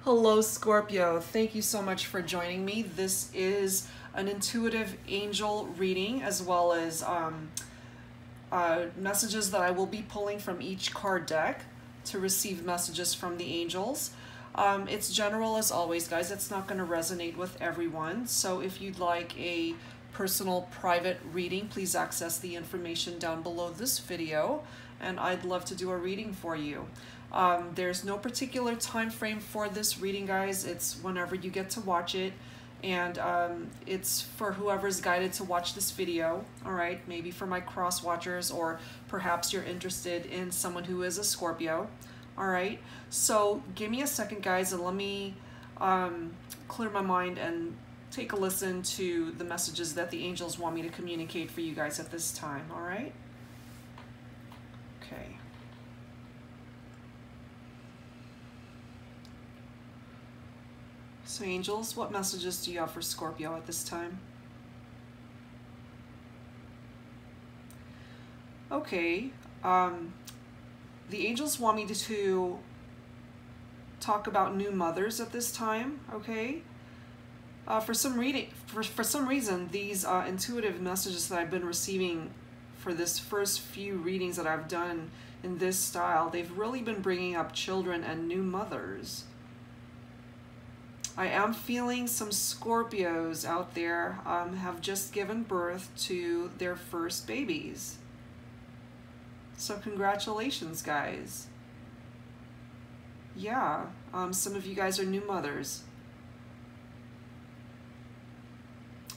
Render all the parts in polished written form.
Hello Scorpio, thank you so much for joining me. This is an intuitive angel reading as well as messages that I will be pulling from each card deck to receive messages from the angels. It's general as always, guys. It's not going to resonate with everyone. So if you'd like a personal private reading, please access the information down below this video and I'd love to do a reading for you. There's no particular time frame for this reading, guys. It's whenever you get to watch it, and it's for whoever's guided to watch this video. All right, maybe for my cross watchers, or perhaps you're interested in someone who is a Scorpio. All right, so give me a second, guys, and let me clear my mind and take a listen to the messages that the angels want me to communicate for you guys at this time. All right. Okay. So angels, what messages do you have for Scorpio at this time? Okay, the angels want me to talk about new mothers at this time, okay? For some reason, these intuitive messages that I've been receiving for this first few readings that I've done in this style, they've really been bringing up children and new mothers. I am feeling some Scorpios out there have just given birth to their first babies. So congratulations, guys. Yeah, some of you guys are new mothers.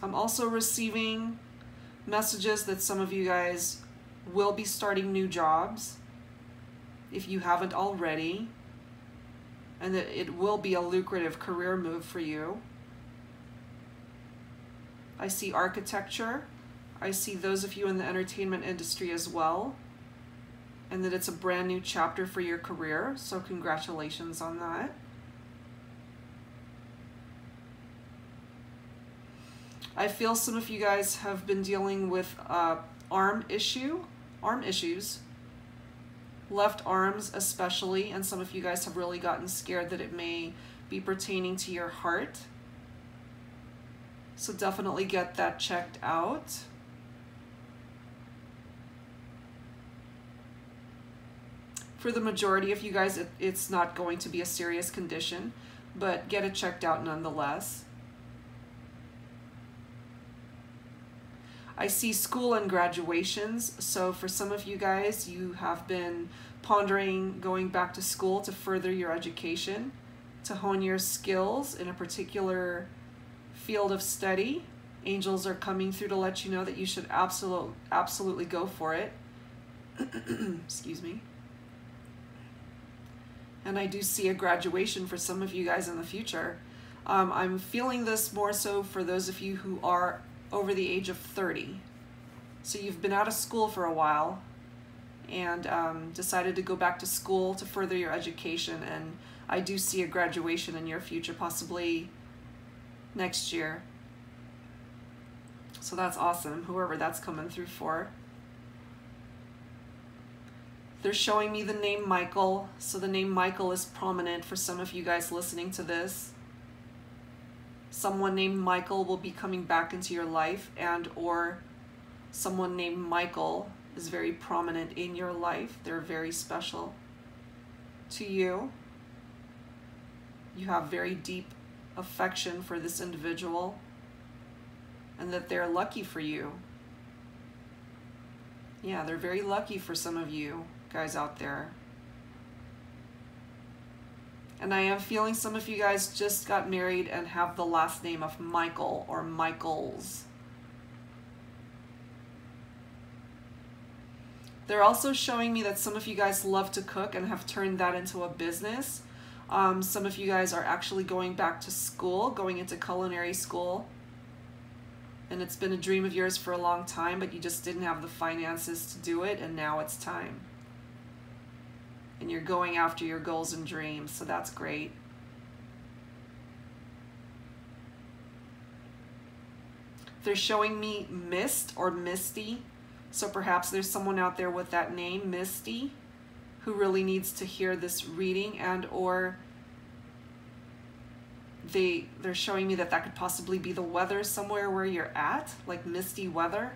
I'm also receiving messages that some of you guys will be starting new jobs if you haven't already, and that it will be a lucrative career move for you. I see architecture. I see those of you in the entertainment industry as well, and that it's a brand new chapter for your career, so congratulations on that. I feel some of you guys have been dealing with arm issues. Left arms especially, and some of you guys have really gotten scared that it may be pertaining to your heart. So definitely get that checked out. For the majority of you guys, it's not going to be a serious condition, but get it checked out nonetheless. I see school and graduations, so for some of you guys, you have been pondering going back to school to further your education, to hone your skills in a particular field of study. Angels are coming through to let you know that you should absolutely go for it. Excuse me. And I do see a graduation for some of you guys in the future. I'm feeling this more so for those of you who are over the age of 30. So you've been out of school for a while and decided to go back to school to further your education, and I do see a graduation in your future, possibly next year. So that's awesome, whoever that's coming through for. They're showing me the name Michael, so the name Michael is prominent for some of you guys listening to this. Someone named Michael will be coming back into your life, and or someone named Michael is very prominent in your life. They're very special to you. You have very deep affection for this individual, and that they're lucky for you. Yeah, they're very lucky for some of you guys out there. And I am feeling some of you guys just got married and have the last name of Michael or Michaels. They're also showing me that some of you guys love to cook and have turned that into a business. Some of you guys are actually going back to school, going into culinary school. And it's been a dream of yours for a long time, but you just didn't have the finances to do it, and now it's time. And you're going after your goals and dreams, so that's great. They're showing me Mist or Misty. So perhaps there's someone out there with that name, Misty, who really needs to hear this reading, and or they're showing me that that could possibly be the weather somewhere where you're at, like misty weather.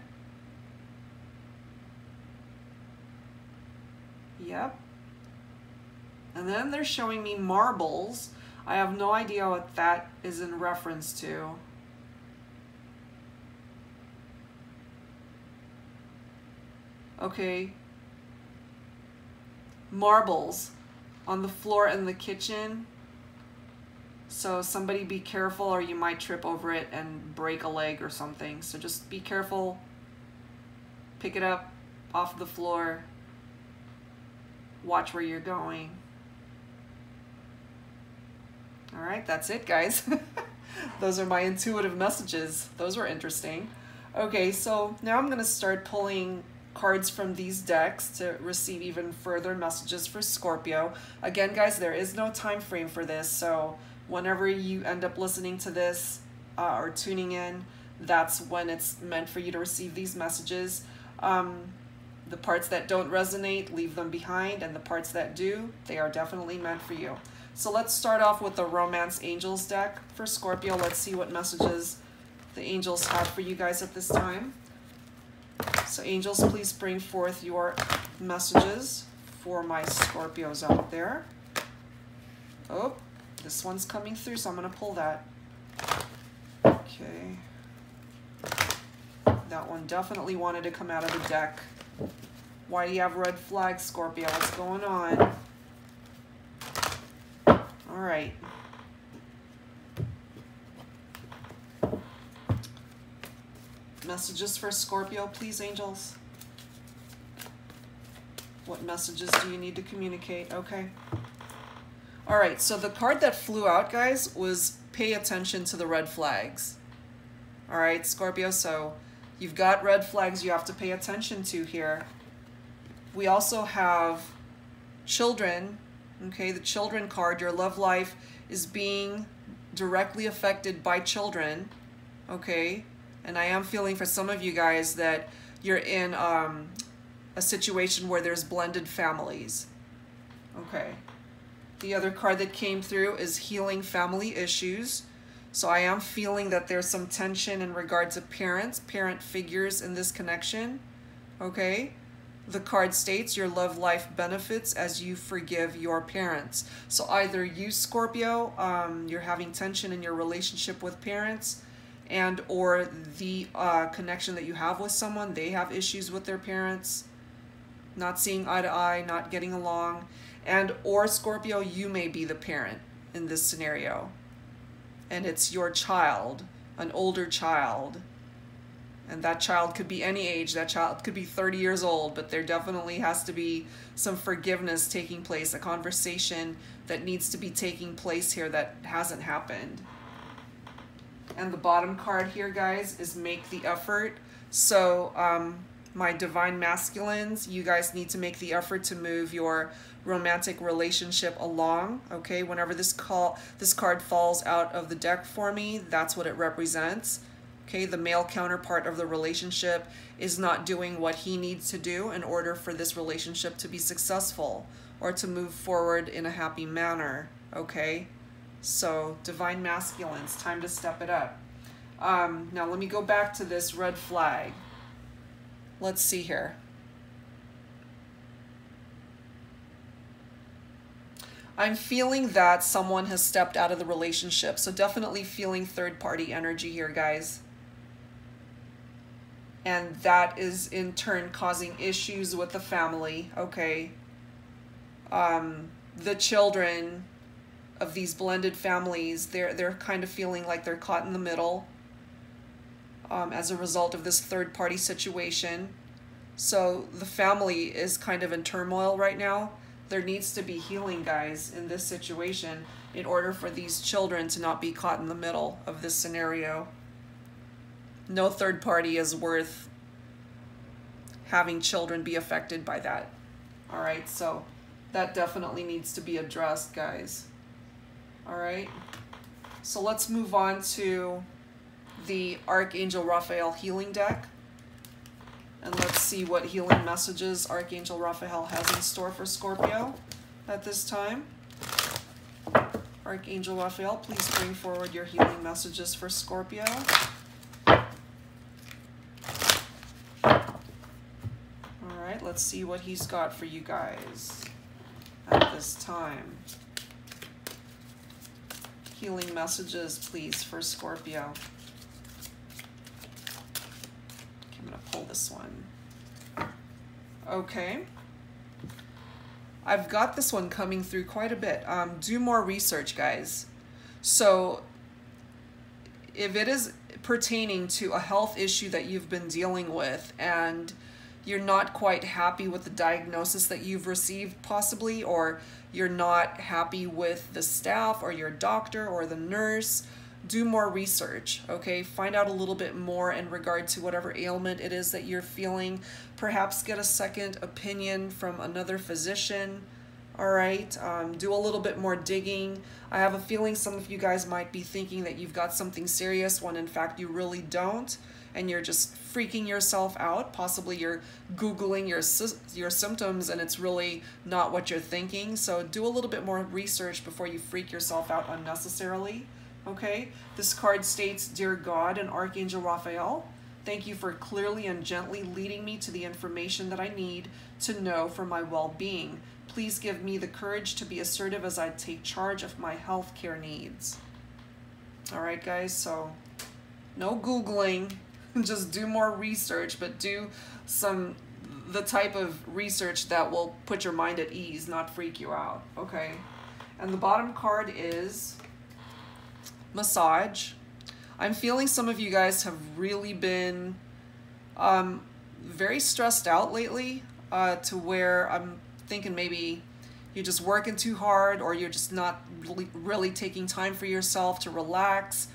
Yep. And then they're showing me marbles. I have no idea what that is in reference to. Okay. Marbles on the floor in the kitchen. So somebody be careful, or you might trip over it and break a leg or something. So just be careful. Pick it up off the floor. Watch where you're going. All right, that's it, guys. Those are my intuitive messages. Those were interesting. Okay, so now I'm going to start pulling cards from these decks to receive even further messages for Scorpio. Again, guys, there is no time frame for this, so whenever you end up listening to this or tuning in, that's when it's meant for you to receive these messages. The parts that don't resonate, leave them behind, and the parts that do, they are definitely meant for you. So let's start off with the Romance Angels deck for Scorpio. Let's see what messages the angels have for you guys at this time. So angels, please bring forth your messages for my Scorpios out there. Oh, this one's coming through, so I'm going to pull that. Okay. That one definitely wanted to come out of the deck. Why do you have red flags, Scorpio? What's going on? All right. Messages for Scorpio, please, angels. What messages do you need to communicate? Okay. All right, so the card that flew out, guys, was pay attention to the red flags. All right, Scorpio, so you've got red flags you have to pay attention to here. We also have children, okay? The children card, your love life is being directly affected by children, okay? And I am feeling for some of you guys that you're in a situation where there's blended families, okay? The other card that came through is healing family issues. So I am feeling that there's some tension in regard to parents, parent figures in this connection, okay? The card states your love life benefits as you forgive your parents. So either you, Scorpio, you're having tension in your relationship with parents, and or the connection that you have with someone, they have issues with their parents, not seeing eye to eye, not getting along, and or Scorpio, you may be the parent in this scenario, and it's your child, an older child. And that child could be any age. That child could be 30 years old, but there definitely has to be some forgiveness taking place, a conversation that needs to be taking place here that hasn't happened. And the bottom card here, guys, is make the effort. So my divine masculines, you guys need to make the effort to move your romantic relationship along, okay? Whenever this card falls out of the deck for me, that's what it represents. Okay, the male counterpart of the relationship is not doing what he needs to do in order for this relationship to be successful or to move forward in a happy manner, okay? So, divine masculines, time to step it up. Now, let me go back to this red flag. Let's see here. I'm feeling that someone has stepped out of the relationship, so definitely feeling third-party energy here, guys. And that is in turn causing issues with the family, okay? The children of these blended families, they're kind of feeling like they're caught in the middle as a result of this third-party situation. So the family is kind of in turmoil right now. There needs to be healing, guys, in this situation in order for these children to not be caught in the middle of this scenario. No third party is worth having children be affected by that. All right, so that definitely needs to be addressed, guys. All right, so let's move on to the Archangel Raphael healing deck. And let's see what healing messages Archangel Raphael has in store for Scorpio at this time. Archangel Raphael, please bring forward your healing messages for Scorpio. All right, let's see what he's got for you guys at this time. Healing messages, please, for Scorpio. Okay, I'm going to pull this one. Okay. I've got this one coming through quite a bit. Do more research, guys. So if it is pertaining to a health issue that you've been dealing with and you're not quite happy with the diagnosis that you've received possibly, or you're not happy with the staff or your doctor or the nurse, do more research, okay? Find out a little bit more in regard to whatever ailment it is that you're feeling. Perhaps get a second opinion from another physician, all right? Do a little bit more digging. I have a feeling some of you guys might be thinking that you've got something serious when in fact you really don't, and you're just freaking yourself out. Possibly you're Googling your symptoms and it's really not what you're thinking. So do a little bit more research before you freak yourself out unnecessarily. Okay, this card states, "Dear God and Archangel Raphael, thank you for clearly and gently leading me to the information that I need to know for my well-being. Please give me the courage to be assertive as I take charge of my health care needs." All right, guys, so no Googling, just do more research, but do the type of research that will put your mind at ease, not freak you out, okay? And the bottom card is massage. I'm feeling some of you guys have really been very stressed out lately, to where I'm thinking maybe you're just working too hard, or you're just not really taking time for yourself to relax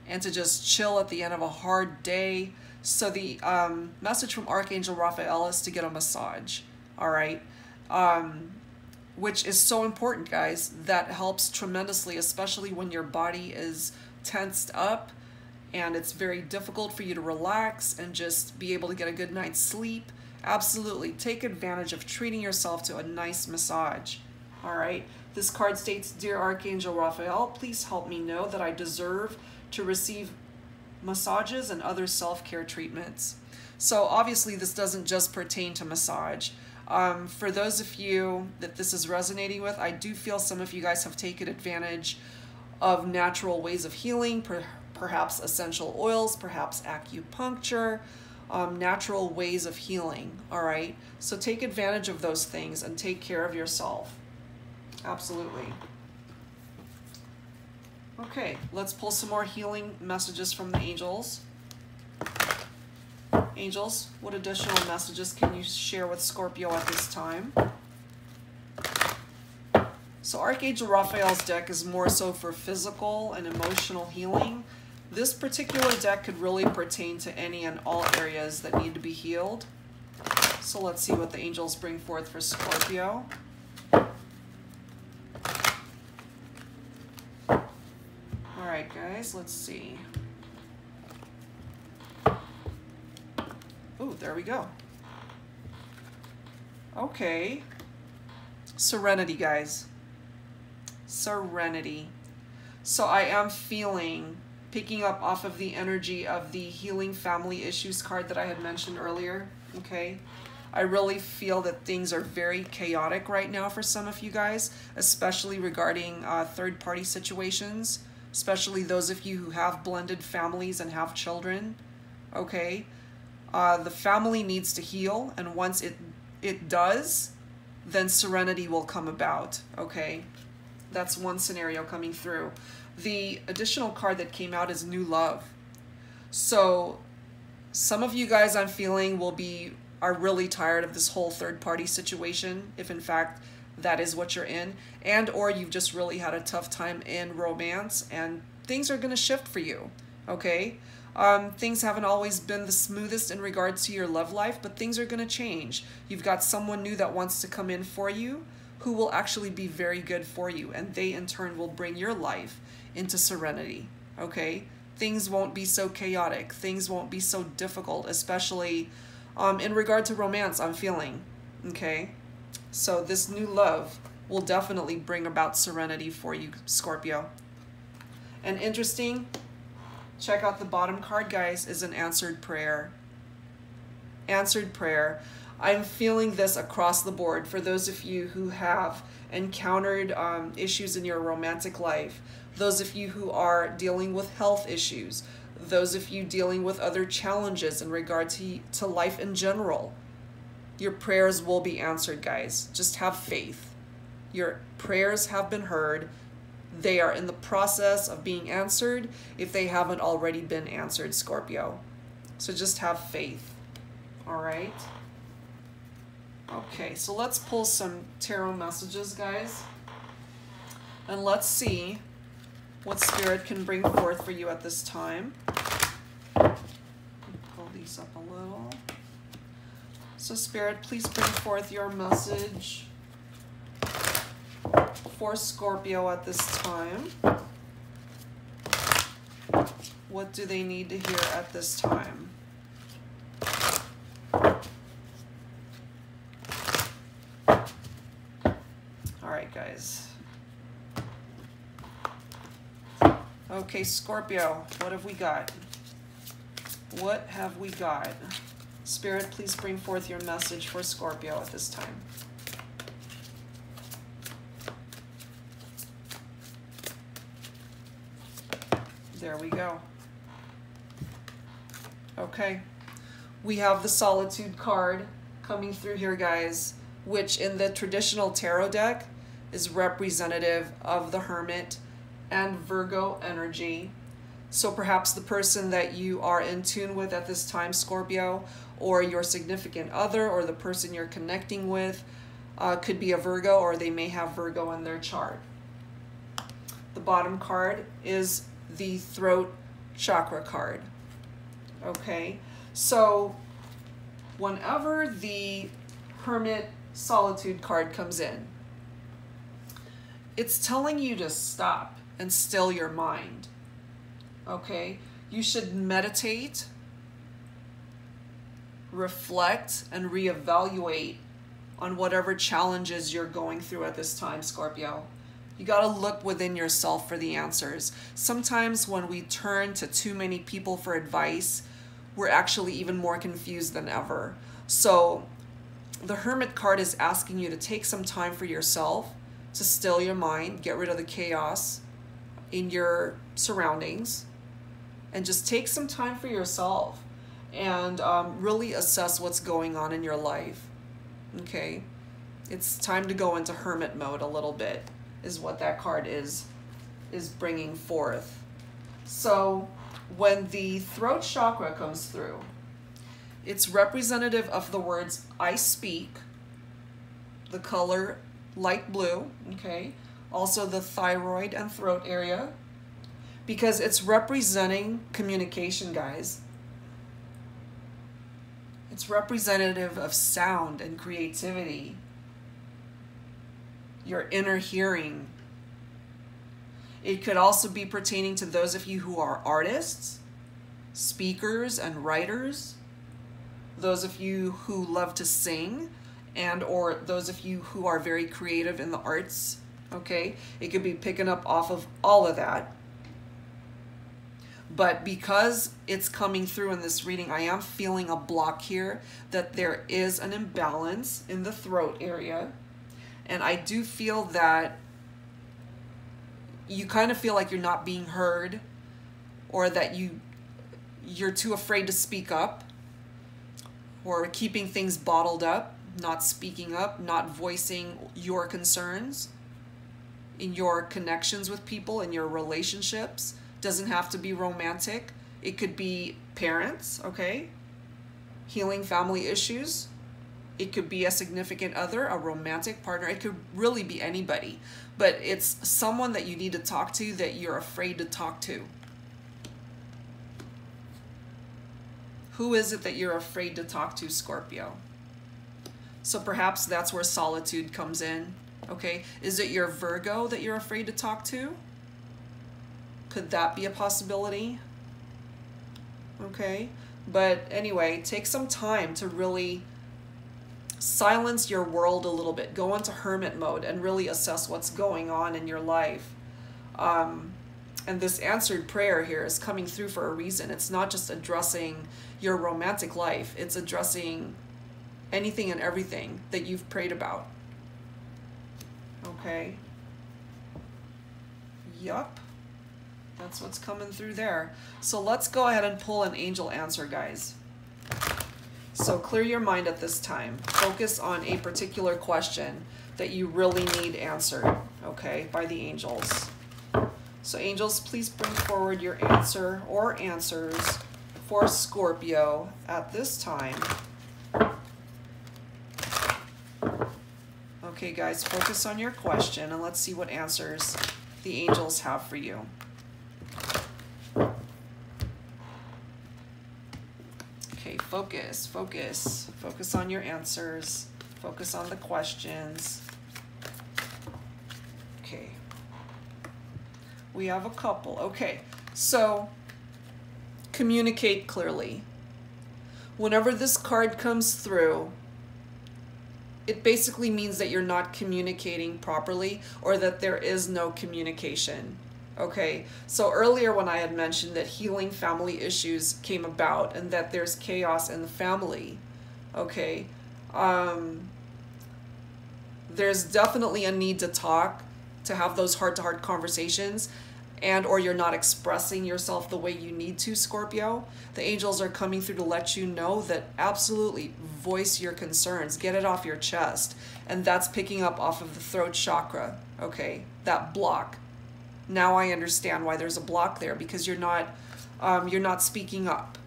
and to just chill at the end of a hard day. So the message from Archangel Raphael is to get a massage, all right? Which is so important, guys. That helps tremendously, especially when your body is tensed up and it's very difficult for you to relax and just be able to get a good night's sleep. Absolutely, take advantage of treating yourself to a nice massage, all right? This card states, "Dear Archangel Raphael, please help me know that I deserve to receive massages and other self-care treatments." So obviously this doesn't just pertain to massage. For those of you that this is resonating with, I do feel some of you guys have taken advantage of natural ways of healing, perhaps essential oils, perhaps acupuncture, natural ways of healing, all right? So take advantage of those things and take care of yourself. Absolutely. Okay, let's pull some more healing messages from the angels. Angels, what additional messages can you share with Scorpio at this time? So Archangel Raphael's deck is more so for physical and emotional healing. This particular deck could really pertain to any and all areas that need to be healed. So let's see what the angels bring forth for Scorpio. All right, guys, let's see. Oh, there we go. Okay. Serenity, guys. Serenity. So I am feeling, picking up off of the energy of the Healing Family Issues card that I had mentioned earlier, okay? I really feel that things are very chaotic right now for some of you guys, especially regarding third-party situations, especially those of you who have blended families and have children, okay? The family needs to heal, and once it does, then serenity will come about, okay? That's one scenario coming through. The additional card that came out is New Love. So some of you guys, I'm feeling, are really tired of this whole third-party situation, if in fact that is what you're in, and or you've just really had a tough time in romance, and things are going to shift for you, okay? Things haven't always been the smoothest in regards to your love life, but things are going to change. You've got someone new that wants to come in for you, who will actually be very good for you, and they in turn will bring your life into serenity, okay? things won't be so chaotic. Things won't be so difficult, especially in regard to romance, I'm feeling. Okay? So this new love will definitely bring about serenity for you, Scorpio. And interesting, check out the bottom card, guys, is an answered prayer. Answered prayer. I'm feeling this across the board for those of you who have encountered issues in your romantic life, those of you who are dealing with health issues, those of you dealing with other challenges in regard to life in general. Your prayers will be answered, guys. Just have faith. Your prayers have been heard. They are in the process of being answered if they haven't already been answered, Scorpio. So just have faith. All right? Okay, so let's pull some tarot messages, guys. And let's see what Spirit can bring forth for you at this time. Pull these up a little. So Spirit, please bring forth your message for Scorpio at this time. What do they need to hear at this time? All right, guys. Okay, Scorpio, what have we got? What have we got? Spirit, please bring forth your message for Scorpio at this time. There we go. Okay. We have the Solitude card coming through here, guys, which in the traditional tarot deck is representative of the Hermit and Virgo energy. So perhaps the person that you are in tune with at this time, Scorpio, or your significant other, or the person you're connecting with, could be a Virgo, or they may have Virgo in their chart. The bottom card is the throat chakra card. Okay, so whenever the Hermit Solitude card comes in, it's telling you to stop and still your mind. Okay, you should meditate, reflect, and reevaluate on whatever challenges you're going through at this time, Scorpio. You got to look within yourself for the answers. Sometimes when we turn to too many people for advice, we're actually even more confused than ever. So the Hermit card is asking you to take some time for yourself, to still your mind, get rid of the chaos in your surroundings, and just take some time for yourself and really assess what's going on in your life. Okay? It's time to go into hermit mode a little bit, is what that card is bringing forth. So when the throat chakra comes through, it's representative of the words I speak, the color light blue, okay? Also the thyroid and throat area, because it's representing communication, guys. It's representative of sound and creativity, your inner hearing. It could also be pertaining to those of you who are artists, speakers, and writers, those of you who love to sing, and or those of you who are very creative in the arts, okay? It could be picking up off of all of that. But because it's coming through in this reading, I am feeling a block here, that there is an imbalance in the throat area. And I do feel that you kind of feel like you're not being heard, or that you're too afraid to speak up, or keeping things bottled up, not speaking up, not voicing your concerns in your connections with people, in your relationships. Doesn't have to be romantic. It could be parents, okay? Healing family issues. It could be a significant other, a romantic partner. It could really be anybody. But it's someone that you need to talk to that you're afraid to talk to. Who is it that you're afraid to talk to, Scorpio? So perhaps that's where solitude comes in, okay? Is it your Virgo that you're afraid to talk to? Could that be a possibility? okay? But anyway, take some time to really silence your world a little bit. Go into hermit mode and really assess what's going on in your life. And this answered prayer here is coming through for a reason. It's not just addressing your romantic life. It's addressing anything and everything that you've prayed about. Okay. Yup. That's what's coming through there. So let's go ahead and pull an angel answer, guys. So clear your mind at this time. Focus on a particular question that you really need answered, okay, by the angels. So angels, please bring forward your answer or answers for Scorpio at this time. Okay, guys, focus on your question and let's see what answers the angels have for you. Okay, focus, focus. Focus on your answers. Focus on the questions. Okay. We have a couple. Okay, so communicate clearly. Whenever this card comes through, it basically means that you're not communicating properly or that there is no communication. Okay, so earlier when I had mentioned that healing family issues came about and that there's chaos in the family, okay, there's definitely a need to talk, to have those heart-to-heart conversations, and or you're not expressing yourself the way you need to, Scorpio. The angels are coming through to let you know that absolutely voice your concerns, get it off your chest, and that's picking up off of the throat chakra, okay, that block. Now I understand why there's a block there, because you're not speaking up.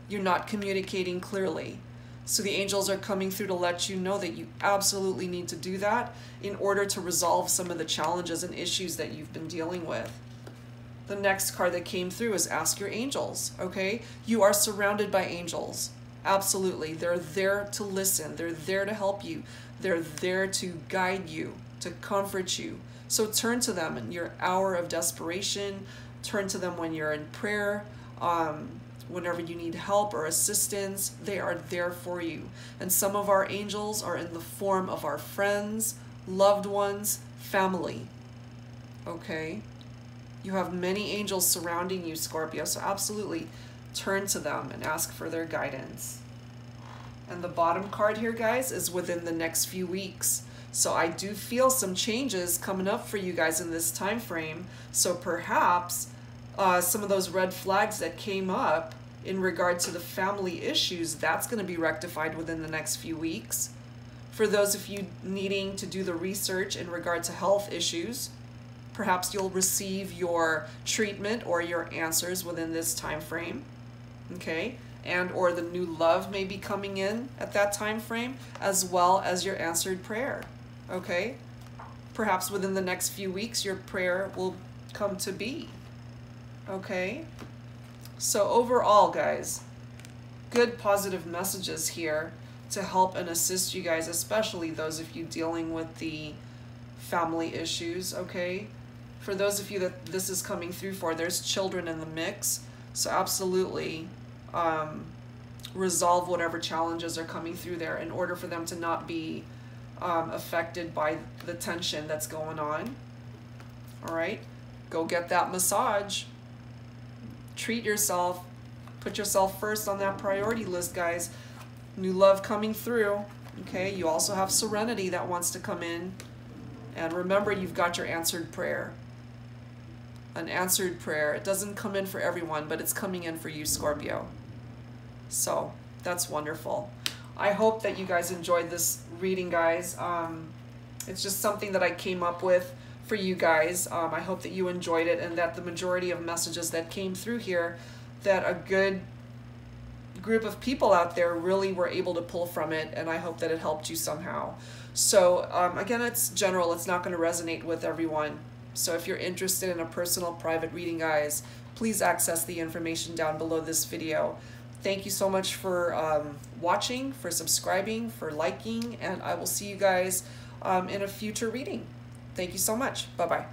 You're not communicating clearly. So the angels are coming through to let you know that you absolutely need to do that in order to resolve some of the challenges and issues that you've been dealing with. The next card that came through is ask your angels, okay? You are surrounded by angels. Absolutely. They're there to listen. They're there to help you. They're there to guide you, to comfort you. So turn to them in your hour of desperation. Turn to them when you're in prayer. Whenever you need help or assistance, they are there for you. And some of our angels are in the form of our friends, loved ones, family. Okay? You have many angels surrounding you, Scorpio, so absolutely turn to them and ask for their guidance. And the bottom card here, guys, is within the next few weeks. So I do feel some changes coming up for you guys in this time frame. So perhaps some of those red flags that came up in regard to the family issues, that's going to be rectified within the next few weeks. For those of you needing to do the research in regard to health issues, perhaps you'll receive your treatment or your answers within this time frame, okay? And or the new love may be coming in at that time frame, as well as your answered prayer, okay? Perhaps within the next few weeks, your prayer will come to be, okay? So overall, guys, good positive messages here to help and assist you guys, especially those of you dealing with the family issues, okay? For those of you that this is coming through for, there's children in the mix, so absolutely resolve whatever challenges are coming through there in order for them to not be affected by the tension that's going on. All right, go get that massage. Treat yourself. Put yourself first on that priority list, guys. New love coming through. Okay, you also have Serenity that wants to come in. And remember, you've got your answered prayer. An answered prayer. It doesn't come in for everyone, but it's coming in for you, Scorpio. So that's wonderful. I hope that you guys enjoyed this reading, guys. It's just something that I came up with for you guys. I hope that you enjoyed it and that the majority of messages that came through here, that a good group of people out there really were able to pull from it, and I hope that it helped you somehow. So again, it's general. It's not going to resonate with everyone. So if you're interested in a personal private reading, guys, please access the information down below this video. Thank you so much for watching, for subscribing, for liking, and I will see you guys in a future reading. Thank you so much. Bye-bye.